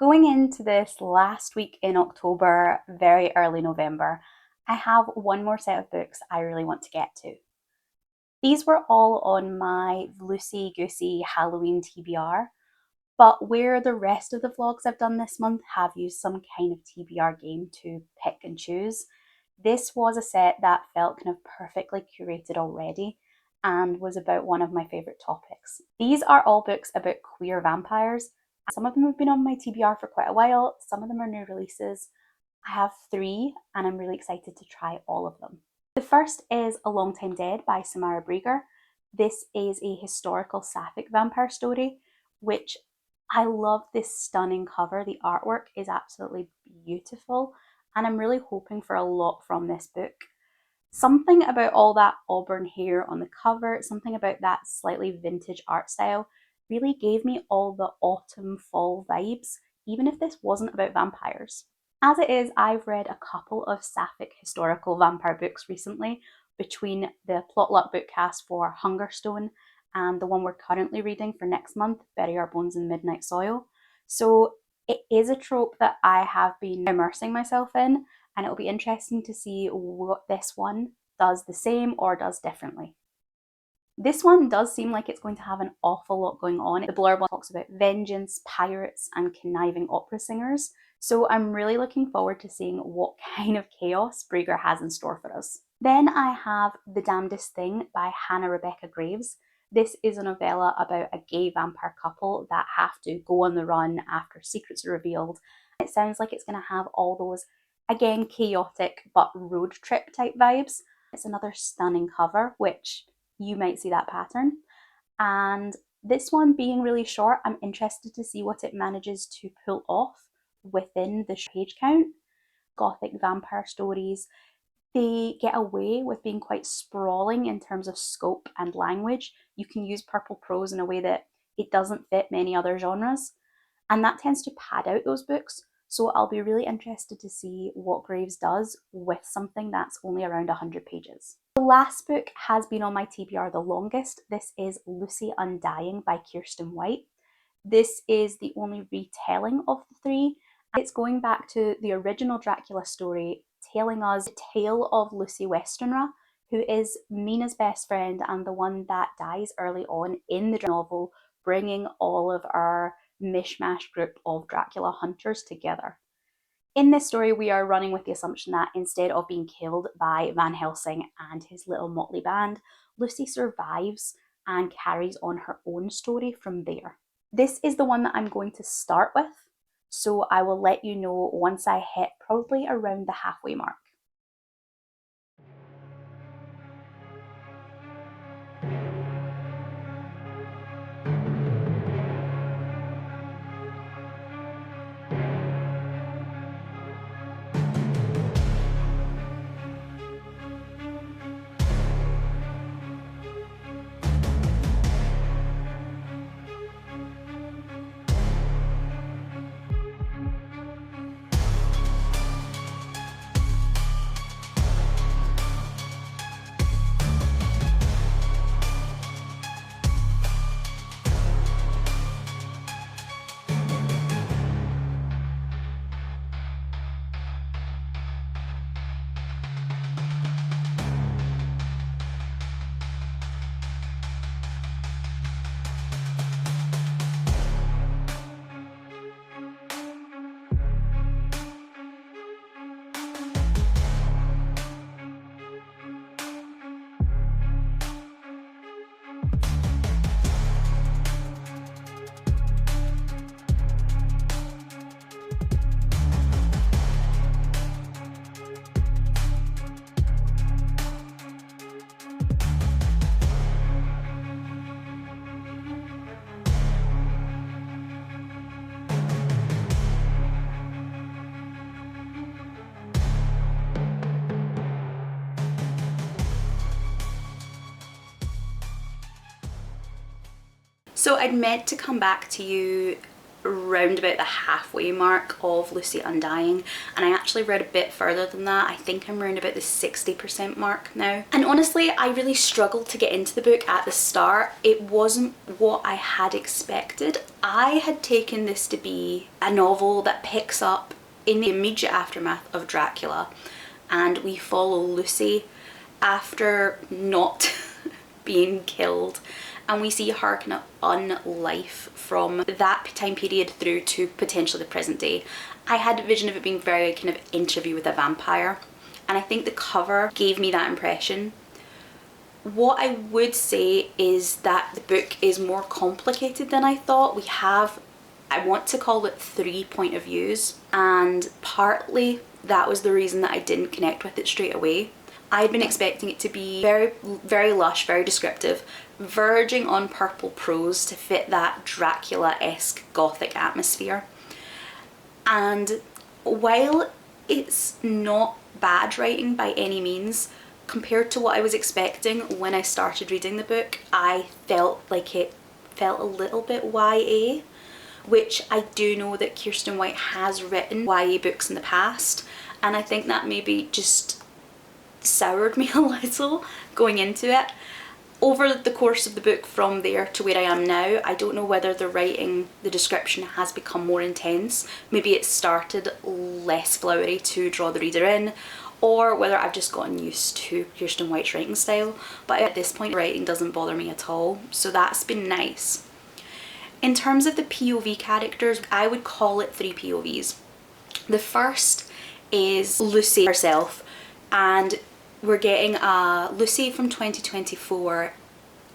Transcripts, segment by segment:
Going into this last week in October, very early November, I have one more set of books I really want to get to. These were all on my loosey-goosey Halloween TBR, but where the rest of the vlogs I've done this month have used some kind of TBR game to pick and choose, this was a set that felt kind of perfectly curated already and was about one of my favourite topics. These are all books about queer vampires. Some of them have been on my TBR for quite a while, some of them are new releases. I have 3 and I'm really excited to try all of them. The first is A Long Time Dead by Samara Breger. This is a historical sapphic vampire story, which I love this stunning cover. The artwork is absolutely beautiful and I'm really hoping for a lot from this book. Something about all that auburn hair on the cover, something about that slightly vintage art style really gave me all the autumn fall vibes, even if this wasn't about vampires. As it is, I've read a couple of sapphic historical vampire books recently, between the Plotluck bookcast for Hungerstone and the one we're currently reading for next month, Bury Our Bones in Midnight Soil. So it is a trope that I have been immersing myself in, and it'll be interesting to see what this one does the same or does differently. This one does seem like it's going to have an awful lot going on. The blurb talks about vengeance, pirates, and conniving opera singers, so I'm really looking forward to seeing what kind of chaos Breger has in store for us. Then I have The Damnedest Thing by Rebekah Graves. This is a novella about a gay vampire couple that have to go on the run after secrets are revealed. It sounds like it's going to have all those, again, chaotic but road trip type vibes. It's another stunning cover, which you might see that pattern. And this one being really short, I'm interested to see what it manages to pull off within the page count. Gothic vampire stories, they get away with being quite sprawling in terms of scope and language. You can use purple prose in a way that it doesn't fit many other genres, and that tends to pad out those books. So I'll be really interested to see what Graves does with something that's only around 100 pages. The last book has been on my TBR the longest. This is Lucy Undying by Kiersten White. This is the only retelling of the 3. It's going back to the original Dracula story, telling us the tale of Lucy Westenra, who is Mina's best friend and the one that dies early on in the novel, bringing all of our mishmash group of Dracula hunters together. In this story, we are running with the assumption that instead of being killed by Van Helsing and his little motley band, Lucy survives and carries on her own story from there. This is the one that I'm going to start with, so I will let you know once I hit probably around the halfway mark. So I'd meant to come back to you round about the halfway mark of Lucy Undying, and I actually read a bit further than that. I think I'm around about the 60% mark now. And honestly, I really struggled to get into the book at the start. It wasn't what I had expected. I had taken this to be a novel that picks up in the immediate aftermath of Dracula, and we follow Lucy after not being killed, and we see her kind of unlife from that time period through to potentially the present day. I had a vision of it being very kind of Interview with a Vampire, and I think the cover gave me that impression. What I would say is that the book is more complicated than I thought. We have, I want to call it 3 point of views, and partly that was the reason that I didn't connect with it straight away. I'd been expecting it to be very, very lush, very descriptive, verging on purple prose to fit that Dracula-esque gothic atmosphere. And while it's not bad writing by any means, compared to what I was expecting when I started reading the book, I felt like it felt a little bit YA, which I do know that Kiersten White has written YA books in the past, and I think that maybe just soured me a little going into it. Over the course of the book from there to where I am now, I don't know whether the writing, the description has become more intense. Maybe it started less flowery to draw the reader in, or whether I've just gotten used to Kiersten White's writing style. But at this point, writing doesn't bother me at all, so that's been nice. In terms of the POV characters, I would call it 3 POVs. The first is Lucy herself, and we're getting a Lucy from 2024,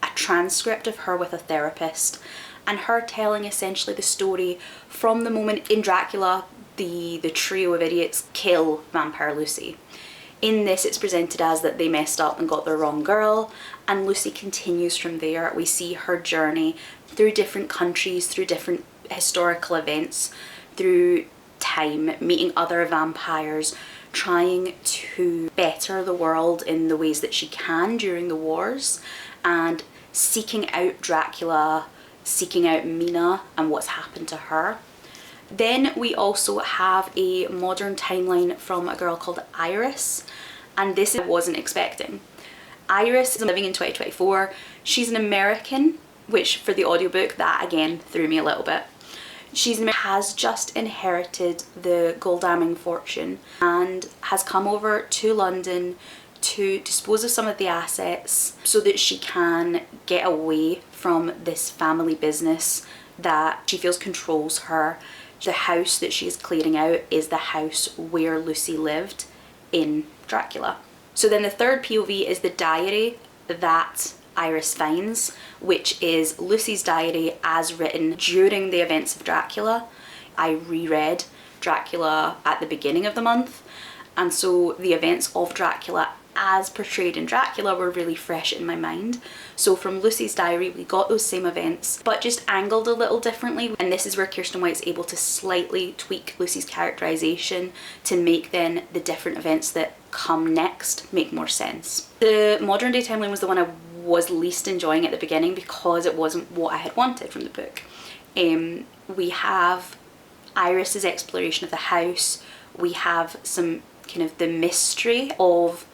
a transcript of her with a therapist, and her telling essentially the story from the moment in Dracula the trio of idiots kill Vampire Lucy. In this, it's presented as that they messed up and got the wrong girl, and Lucy continues from there. We see her journey through different countries, through different historical events, through time, meeting other vampires, trying to better the world in the ways that she can during the wars, and seeking out Dracula, seeking out Mina and what's happened to her. Then we also have a modern timeline from a girl called Iris, and this I wasn't expecting. Iris is living in 2024. She's an American, which for the audiobook, that again threw me a little bit. Has just inherited the Goldaming fortune and has come over to London to dispose of some of the assets so that she can get away from this family business that she feels controls her. The house that she's clearing out is the house where Lucy lived in Dracula. So then the third POV is the diary that Iris finds, which is Lucy's diary as written during the events of Dracula. I reread Dracula at the beginning of the month, and so the events of Dracula as portrayed in Dracula were really fresh in my mind. So from Lucy's diary we got those same events but just angled a little differently, and this is where Kiersten White's able to slightly tweak Lucy's characterization to make then the different events that come next make more sense. The modern day timeline was the one I was least enjoying at the beginning because it wasn't what I had wanted from the book. We have Iris's exploration of the house, we have some kind of the mystery of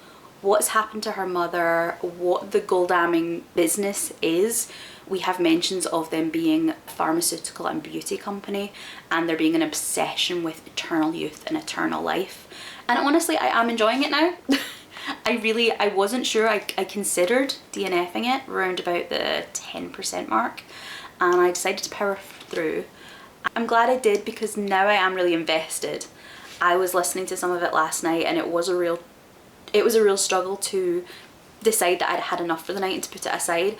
what's happened to her mother, what the Goldaming business is. We have mentions of them being a pharmaceutical and beauty company, and there being an obsession with eternal youth and eternal life. And honestly, I am enjoying it now. I wasn't sure. I considered DNFing it around about the 10% mark, and I decided to power through. I'm glad I did because now I am really invested. I was listening to some of it last night and it was a real struggle to decide that I'd had enough for the night and to put it aside.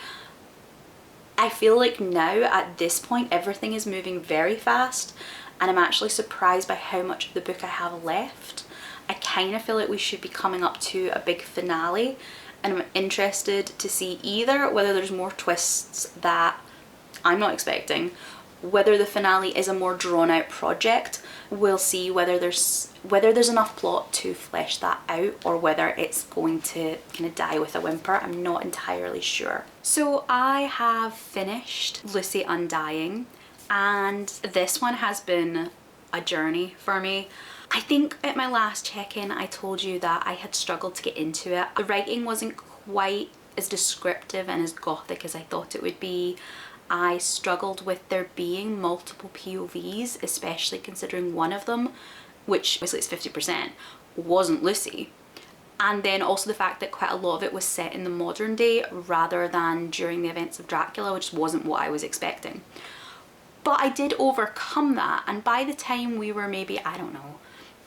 I feel like now at this point everything is moving very fast, and I'm actually surprised by how much of the book I have left. I kind of feel like we should be coming up to a big finale, and I'm interested to see either whether there's more twists that I'm not expecting, whether the finale is a more drawn out project. We'll see whether there's enough plot to flesh that out, or whether it's going to kind of die with a whimper. I'm not entirely sure. So I have finished Lucy Undying. and this one has been a journey for me. I think at my last check-in I told you that I had struggled to get into it. The writing wasn't quite as descriptive and as gothic as I thought it would be. I struggled with there being multiple POVs, especially considering one of them, which obviously it's 50%, wasn't Lucy. And then also the fact that quite a lot of it was set in the modern day rather than during the events of Dracula, which wasn't what I was expecting. But I did overcome that, and by the time we were maybe, I don't know,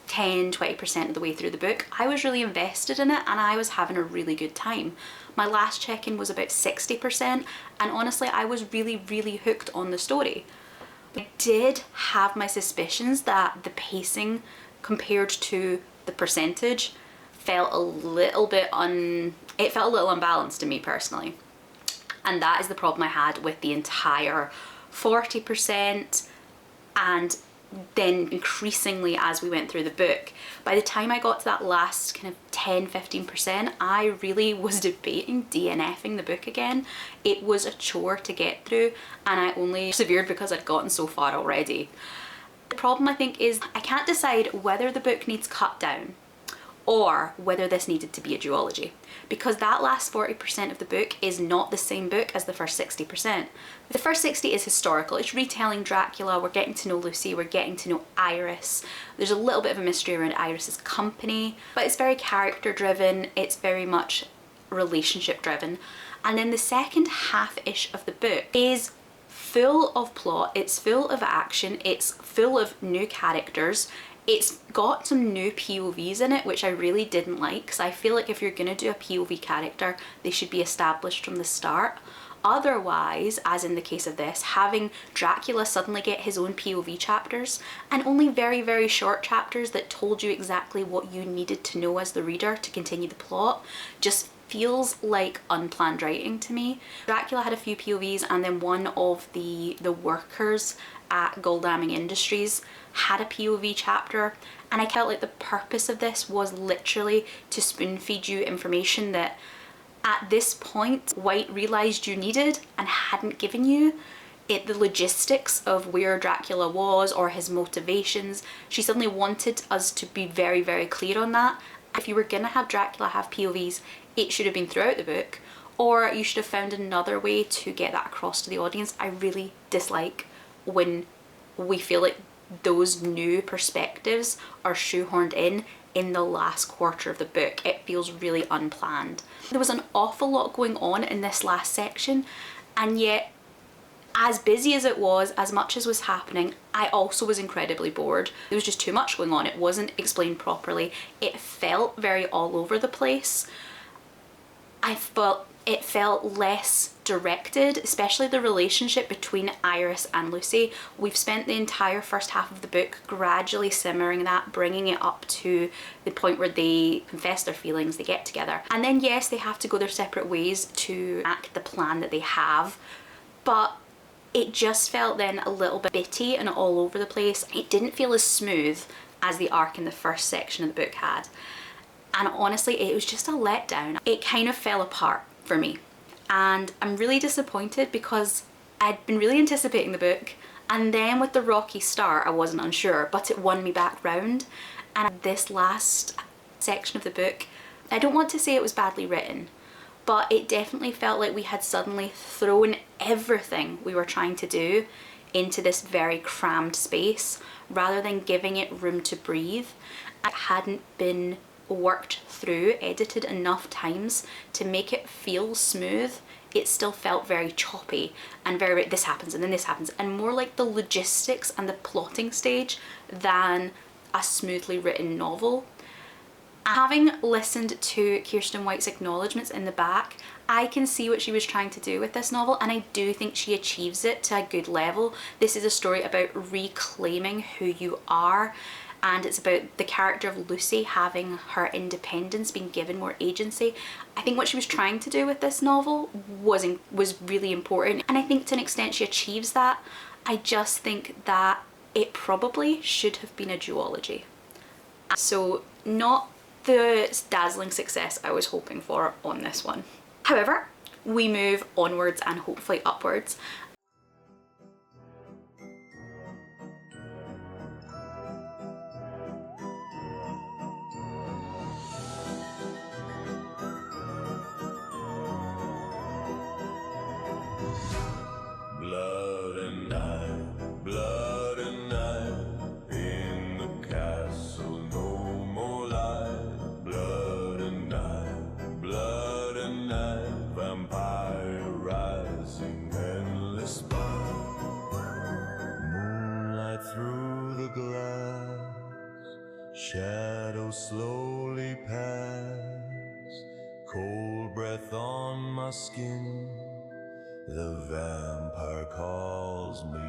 10-20% of the way through the book, I was really invested in it and I was having a really good time. My last check-in was about 60%, and honestly I was really hooked on the story. I did have my suspicions that the pacing compared to the percentage felt a little bit unbalanced to me personally. And that is the problem I had with the entire 40%, and then increasingly as we went through the book. By the time I got to that last kind of 10-15%, I really was debating DNFing the book again. It was a chore to get through, and I only persevered because I'd gotten so far already. The problem I think is I can't decide whether the book needs cut down or whether this needed to be a duology, because that last 40% of the book is not the same book as the first 60%. The first 60 is historical, it's retelling Dracula, we're getting to know Lucy, we're getting to know Iris. There's a little bit of a mystery around Iris's company, but it's very character driven, it's very much relationship driven. And then the second half-ish of the book is full of plot, it's full of action, it's full of new characters. It's got some new POVs in it, which I really didn't like, because I feel like if you're going to do a POV character, they should be established from the start. Otherwise, as in the case of this, having Dracula suddenly get his own POV chapters, and only very short chapters that told you exactly what you needed to know as the reader to continue the plot, just feels like unplanned writing to me. Dracula had a few POVs, and then one of the workers at Damnedest Industries had a POV chapter, and I felt like the purpose of this was literally to spoon feed you information that at this point White realised you needed and hadn't given you. The logistics of where Dracula was or his motivations, she suddenly wanted us to be very clear on that. If you were gonna have Dracula have POVs, it should have been throughout the book, or you should have found another way to get that across to the audience. I really dislike when we feel like those new perspectives are shoehorned in the last quarter of the book. It feels really unplanned. There was an awful lot going on in this last section, and yet as busy as it was, as much as was happening, I also was incredibly bored. There was just too much going on. It wasn't explained properly. It felt very all over the place. It felt less directed, especially the relationship between Iris and Lucy. We've spent the entire first half of the book gradually simmering that, bringing it up to the point where they confess their feelings, they get together. And then yes, they have to go their separate ways to act the plan that they have, but it just felt then a little bit bitty and all over the place. It didn't feel as smooth as the arc in the first section of the book had. And honestly, it was just a letdown. It kind of fell apart for me. And I'm really disappointed because I'd been really anticipating the book, and then with the rocky start I wasn't unsure, but it won me back round. And this last section of the book, I don't want to say it was badly written, but it definitely felt like we had suddenly thrown everything we were trying to do into this very crammed space rather than giving it room to breathe. It hadn't been worked through, edited enough times to make it feel smooth. It still felt very choppy and very this happens and then this happens, and more like the logistics and the plotting stage than a smoothly written novel. Having listened to Kiersten White's acknowledgements in the back, I can see what she was trying to do with this novel, and I do think she achieves it to a good level. This is a story about reclaiming who you are, and it's about the character of Lucy having her independence, being given more agency. I think what she was trying to do with this novel was really important, and I think to an extent she achieves that. I just think that it probably should have been a duology. So not the dazzling success I was hoping for on this one. However, we move onwards and hopefully upwards. Shadows slowly pass, cold breath on my skin. The vampire calls me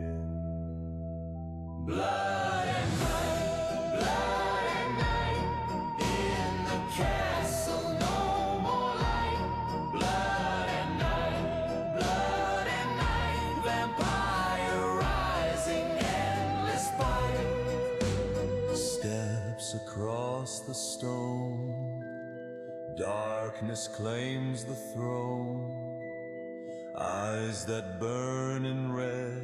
in. Blood and night, blood and night. In the castle, no more light. Blood and night, blood and night. Vampire rising, endless fight. Steps across the stone, darkness claims the throne. Eyes that burn in red,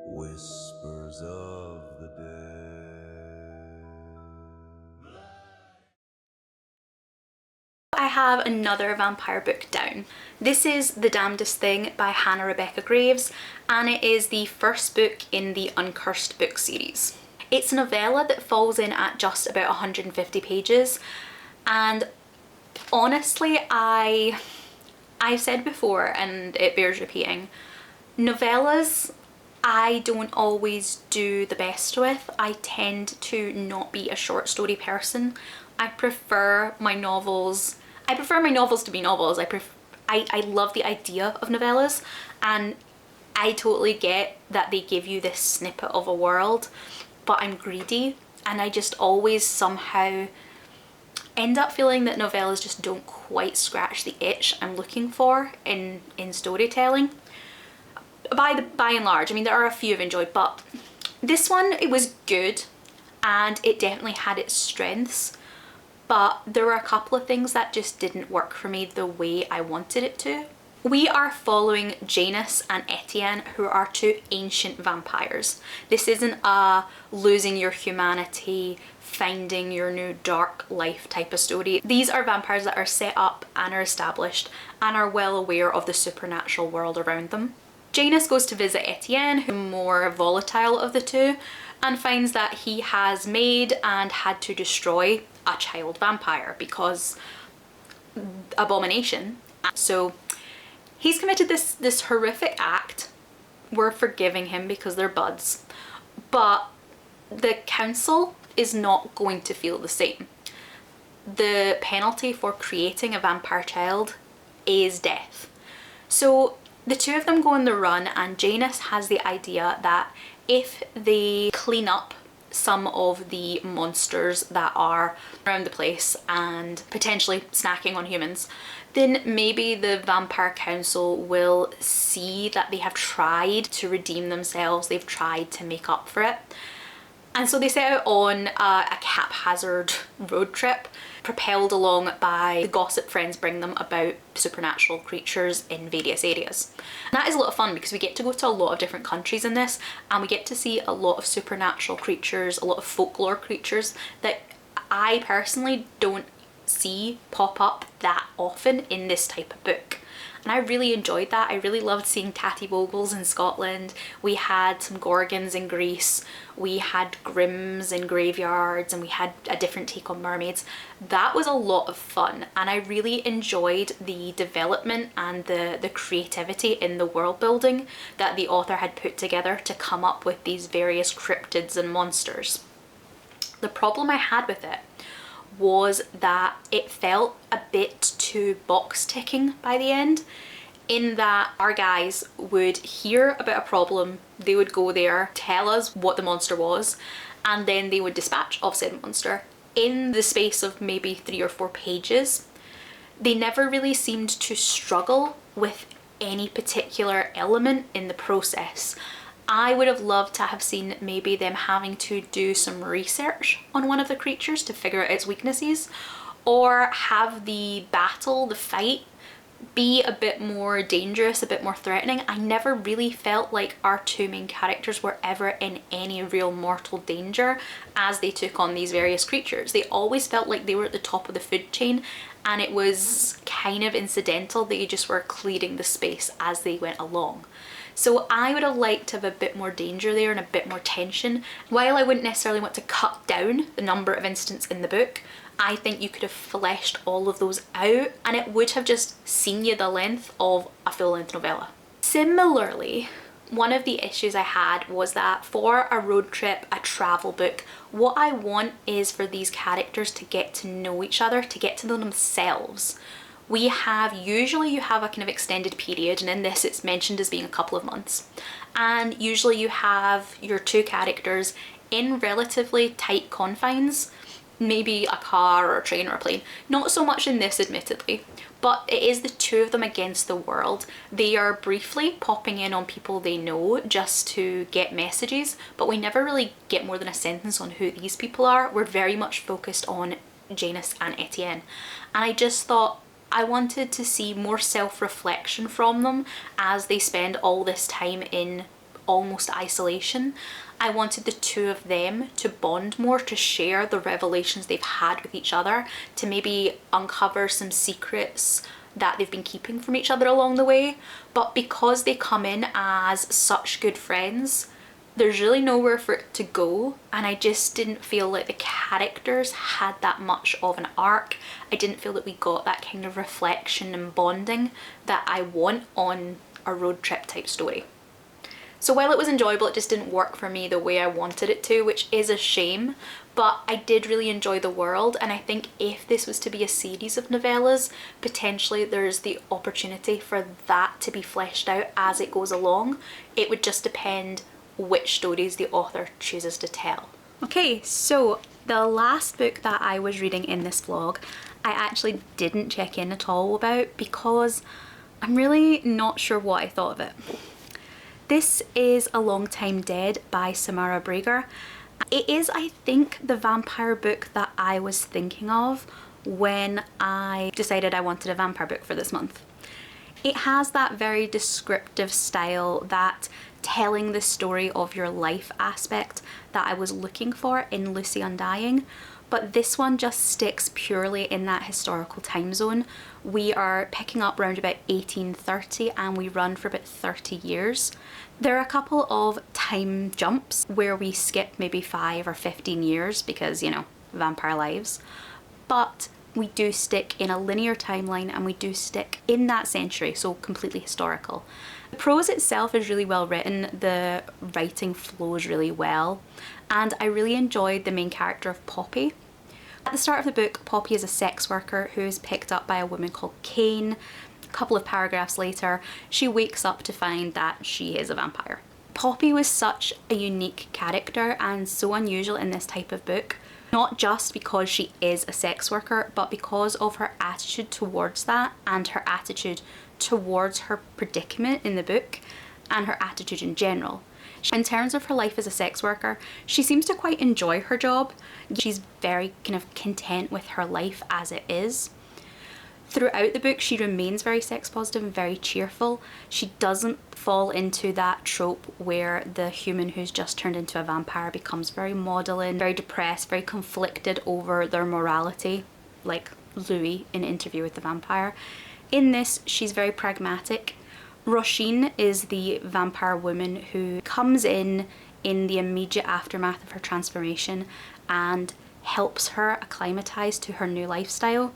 whispers of the dead. I have another vampire book down. This is The Damnedest Thing by Rebekah Graves, and it is the first book in the Uncursed book series. It's a novella that falls in at just about 150 pages, and honestly, I've said before, and it bears repeating, novellas I don't always do the best with. I tend to not be a short story person. I prefer my novels to be novels. I love the idea of novellas, and I totally get that they give you this snippet of a world, but I'm greedy, and I just always somehow end up feeling that novellas just don't quite scratch the itch I'm looking for in storytelling. By and large, I mean, there are a few I've enjoyed, but this one, it was good and it definitely had its strengths, but there were a couple of things that just didn't work for me the way I wanted it to. We are following Janus and Etienne, who are two ancient vampires. This isn't a losing your humanity, finding your new dark life type of story. These are vampires that are set up and are established and are well aware of the supernatural world around them. Janus goes to visit Etienne, who's the more volatile of the two, and finds that he has made and had to destroy a child vampire because abomination. So he's committed this horrific act. We're forgiving him because they're buds, but the council is not going to feel the same. The penalty for creating a vampire child is death. So the two of them go on the run, and Janus has the idea that if they clean up some of the monsters that are around the place and potentially snacking on humans, then maybe the Vampire Council will see that they have tried to redeem themselves, they've tried to make up for it. And so they set out on a haphazard road trip, propelled along by the gossip friends bring them about supernatural creatures in various areas. And that is a lot of fun because we get to go to a lot of different countries in this, and we get to see a lot of supernatural creatures, a lot of folklore creatures that I personally don't see pop up that often in this type of book. And I really enjoyed that. I really loved seeing tatty bogles in Scotland. We had some gorgons in Greece. We had grims in graveyards, and we had a different take on mermaids. That was a lot of fun, and I really enjoyed the development and the creativity in the world building that the author had put together to come up with these various cryptids and monsters. The problem I had with it was that it felt a bit too box ticking by the end, in that our guys would hear about a problem, they would go there, tell us what the monster was, and then they would dispatch of said monster. In the space of maybe 3 or 4 pages, they never really seemed to struggle with any particular element in the process. I would have loved to have seen maybe them having to do some research on one of the creatures to figure out its weaknesses, or have the battle, the fight, be a bit more dangerous, a bit more threatening. I never really felt like our two main characters were ever in any real mortal danger as they took on these various creatures. They always felt like they were at the top of the food chain, and it was kind of incidental. They just were clearing the space as they went along. So I would have liked to have a bit more danger there and a bit more tension. While I wouldn't necessarily want to cut down the number of incidents in the book, I think you could have fleshed all of those out, and it would have just seen you the length of a full-length novella. Similarly, One of the issues I had was that for a road trip, a travel book, what I want is for these characters to get to know each other, to get to know themselves. Usually you have a kind of extended period, and in this it's mentioned as being a couple of months. And usually you have your two characters in relatively tight confines, maybe a car or a train or a plane. Not so much in this, admittedly, but it is the two of them against the world. They are briefly popping in on people they know just to get messages, but we never really get more than a sentence on who these people are. We're very much focused on Janice and Etienne. And I just thought I wanted to see more self-reflection from them as they spend all this time in almost isolation. I wanted the two of them to bond more, to share the revelations they've had with each other, to maybe uncover some secrets that they've been keeping from each other along the way. But because they come in as such good friends, there's really nowhere for it to go, and I just didn't feel like the characters had that much of an arc. I didn't feel that we got that kind of reflection and bonding that I want on a road trip type story. So while it was enjoyable, it just didn't work for me the way I wanted it to, which is a shame, but I did really enjoy the world, and I think if this was to be a series of novellas, potentially there's the opportunity for that to be fleshed out as it goes along. It would just depend which stories the author chooses to tell. Okay, so the last book that I was reading in this vlog, I actually didn't check in at all about because I'm really not sure what I thought of it. This is A Long Time Dead by Samara Breger. It is, I think, the vampire book that I was thinking of when I decided I wanted a vampire book for this month. It has that very descriptive style, that telling the story of your life aspect that I was looking for in Lucy Undying, but this one just sticks purely in that historical time zone. We are picking up around about 1830 and we run for about 30 years. There are a couple of time jumps where we skip maybe 5 or 15 years because, you know, vampire lives, but we do stick in a linear timeline and we do stick in that century, so completely historical. The prose itself is really well written, the writing flows really well, and I really enjoyed the main character of Poppy. At the start of the book, Poppy is a sex worker who is picked up by a woman called Kane. A couple of paragraphs later, she wakes up to find that she is a vampire. Poppy was such a unique character and so unusual in this type of book. Not just because she is a sex worker, but because of her attitude towards that and her attitude towards her predicament in the book and her attitude in general. In terms of her life as a sex worker, she seems to quite enjoy her job. She's very kind of content with her life as it is. Throughout the book, she remains very sex positive and very cheerful. She doesn't fall into that trope where the human who's just turned into a vampire becomes very maudlin, very depressed, very conflicted over their morality, like Louis in Interview with the Vampire. In this, she's very pragmatic. Roisin is the vampire woman who comes in the immediate aftermath of her transformation and helps her acclimatise to her new lifestyle.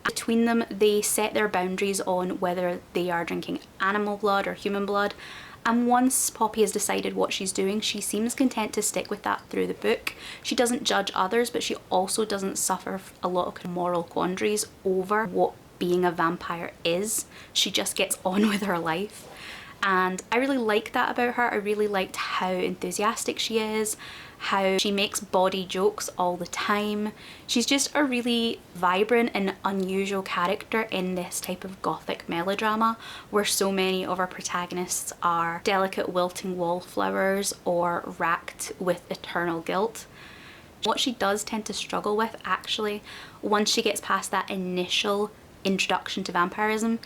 Between them, they set their boundaries on whether they are drinking animal blood or human blood, and once Poppy has decided what she's doing, she seems content to stick with that through the book. She doesn't judge others, but she also doesn't suffer a lot of moral quandaries over what being a vampire is. She just gets on with her life, and I really like that about her. I really liked how enthusiastic she is, how she makes body jokes all the time. She's just a really vibrant and unusual character in this type of gothic melodrama where so many of our protagonists are delicate wilting wallflowers or racked with eternal guilt. What she does tend to struggle with, actually, once she gets past that initial introduction to vampirism,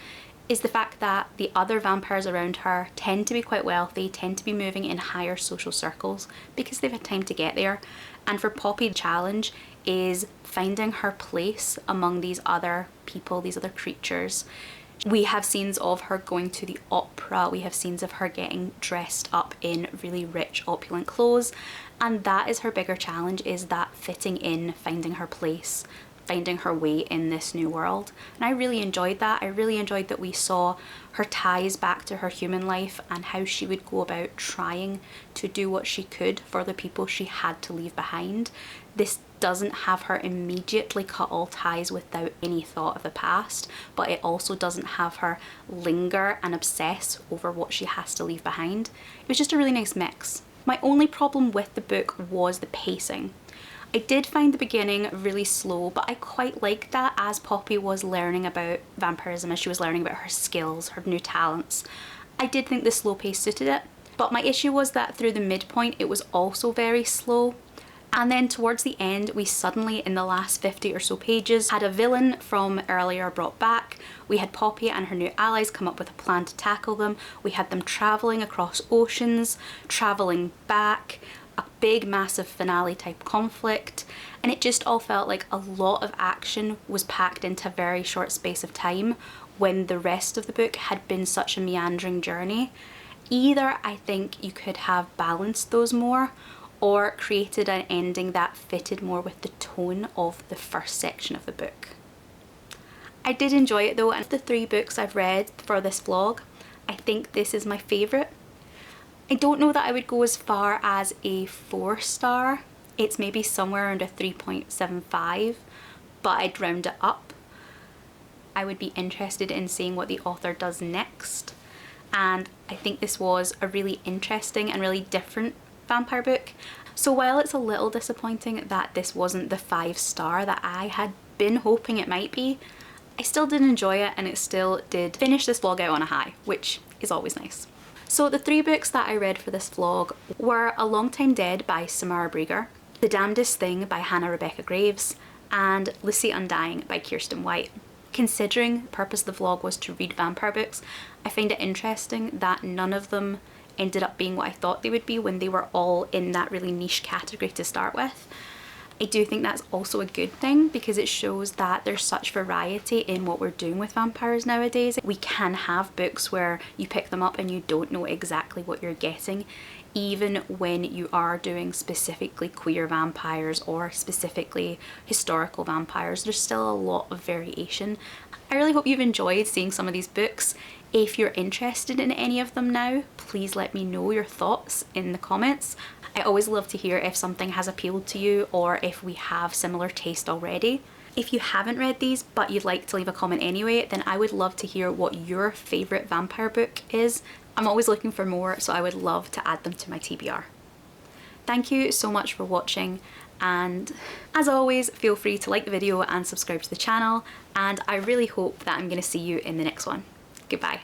is the fact that the other vampires around her tend to be quite wealthy, tend to be moving in higher social circles because they've had time to get there. And for Poppy, the challenge is finding her place among these other people, these other creatures. We have scenes of her going to the opera, we have scenes of her getting dressed up in really rich, opulent clothes, and that is her bigger challenge, is that fitting in, finding her place finding her way in this new world. And I really enjoyed that. I really enjoyed that we saw her ties back to her human life and how she would go about trying to do what she could for the people she had to leave behind. This doesn't have her immediately cut all ties without any thought of the past, but it also doesn't have her linger and obsess over what she has to leave behind. It was just a really nice mix. My only problem with the book was the pacing. I did find the beginning really slow, but I quite liked that as Poppy was learning about vampirism, as she was learning about her skills, her new talents. I did think the slow pace suited it, but my issue was that through the midpoint it was also very slow. And then towards the end, we suddenly, in the last 50 or so pages, had a villain from earlier brought back. We had Poppy and her new allies come up with a plan to tackle them. We had them travelling across oceans, travelling back, a big massive finale type conflict, and it just all felt like a lot of action was packed into a very short space of time when the rest of the book had been such a meandering journey. Either I think you could have balanced those more or created an ending that fitted more with the tone of the first section of the book. I did enjoy it though, and of the 3 books I've read for this vlog, I think this is my favourite. I don't know that I would go as far as a 4-star. It's maybe somewhere around a 3.75, but I'd round it up. I would be interested in seeing what the author does next, and I think this was a really interesting and really different vampire book. So while it's a little disappointing that this wasn't the 5-star that I had been hoping it might be, I still did enjoy it, and it still did finish this vlog out on a high, which is always nice. So the 3 books that I read for this vlog were A Long Time Dead by Samara Breger, The Damnedest Thing by Rebekah Graves, and Lucy Undying by Kiersten White. Considering the purpose of the vlog was to read vampire books, I find it interesting that none of them ended up being what I thought they would be when they were all in that really niche category to start with. I do think that's also a good thing because it shows that there's such variety in what we're doing with vampires nowadays. We can have books where you pick them up and you don't know exactly what you're getting, even when you are doing specifically queer vampires or specifically historical vampires. There's still a lot of variation. I really hope you've enjoyed seeing some of these books. If you're interested in any of them now, please let me know your thoughts in the comments. I always love to hear if something has appealed to you or if we have similar taste already. If you haven't read these but you'd like to leave a comment anyway, then I would love to hear what your favourite vampire book is. I'm always looking for more, so I would love to add them to my TBR. Thank you so much for watching, and as always, feel free to like the video and subscribe to the channel, and I really hope that I'm going to see you in the next one. Goodbye.